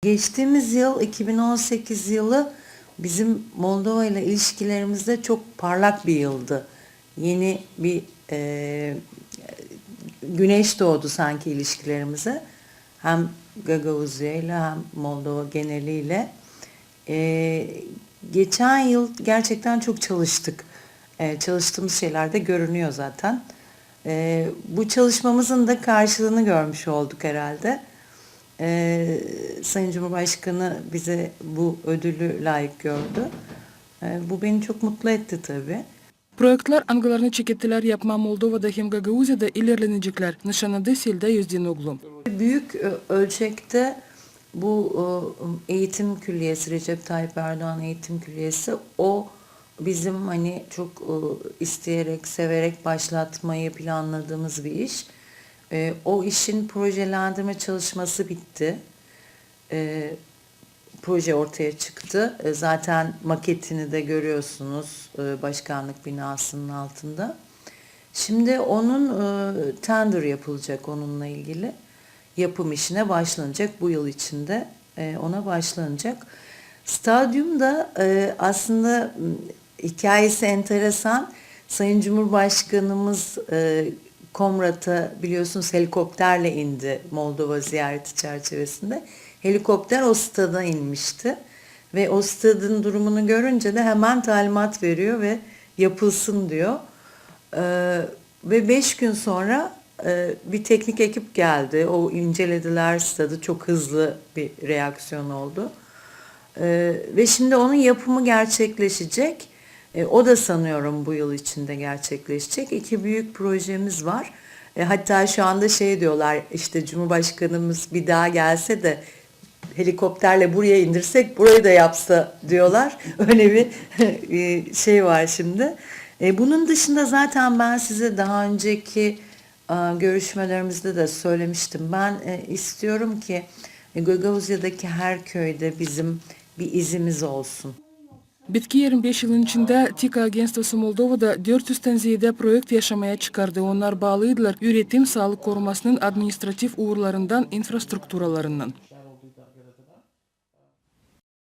Geçtiğimiz yıl 2018 yılı bizim Moldova ile ilişkilerimizde çok parlak bir yıldı. Yeni bir güneş doğdu sanki ilişkilerimize. Hem Gagavuzya ile hem Moldova geneliyle. Geçen yıl gerçekten çok çalıştık. Çalıştığımız şeyler de görünüyor zaten. Bu çalışmamızın da karşılığını görmüş olduk herhalde. Sayın Cumhurbaşkanı bize bu ödülü layık gördü. Bu beni çok mutlu etti tabii. Proyektler angalarını çekettiler yapma Moldova'da hem Gagavuzya'da ilerlenecekler. Nişanlı'da Selda Yüzdinoğlu. Büyük ölçekte bu eğitim külliyesi, Recep Tayyip Erdoğan eğitim külliyesi, o bizim hani çok isteyerek, severek başlatmayı planladığımız bir iş. O işin projelendirme çalışması bitti. Proje ortaya çıktı. Zaten maketini de görüyorsunuz başkanlık binasının altında. Şimdi onun tender yapılacak onunla ilgili. Yapım işine başlanacak bu yıl içinde, ona başlanacak. Stadyumda aslında hikayesi enteresan. Sayın Cumhurbaşkanımız Komrat'a biliyorsunuz helikopterle indi Moldova ziyareti çerçevesinde. Helikopter o stada inmişti ve o stadın durumunu görünce de hemen talimat veriyor ve yapılsın diyor. Ve 5 gün sonra bir teknik ekip geldi. O incelediler stadı. Çok hızlı bir reaksiyon oldu. Ve şimdi onun yapımı gerçekleşecek. O da sanıyorum bu yıl içinde gerçekleşecek. 2 büyük projemiz var. Hatta şu anda şey diyorlar, işte Cumhurbaşkanımız bir daha gelse de helikopterle buraya indirsek burayı da yapsa diyorlar. Öyle bir şey var şimdi. Bunun dışında zaten ben size daha önceki görüşmelerimizde de söylemiştim. Ben istiyorum ki Gagavuzya'daki her köyde bizim bir izimiz olsun. Bitki 25 yılın içinde TİKA Agenstosu Moldova'da 400'ten ziyade projekt yaşamaya çıkardı. Onlar bağlıydılar üretim, sağlık korumasının administratif uğurlarından, infrastrukturalarından.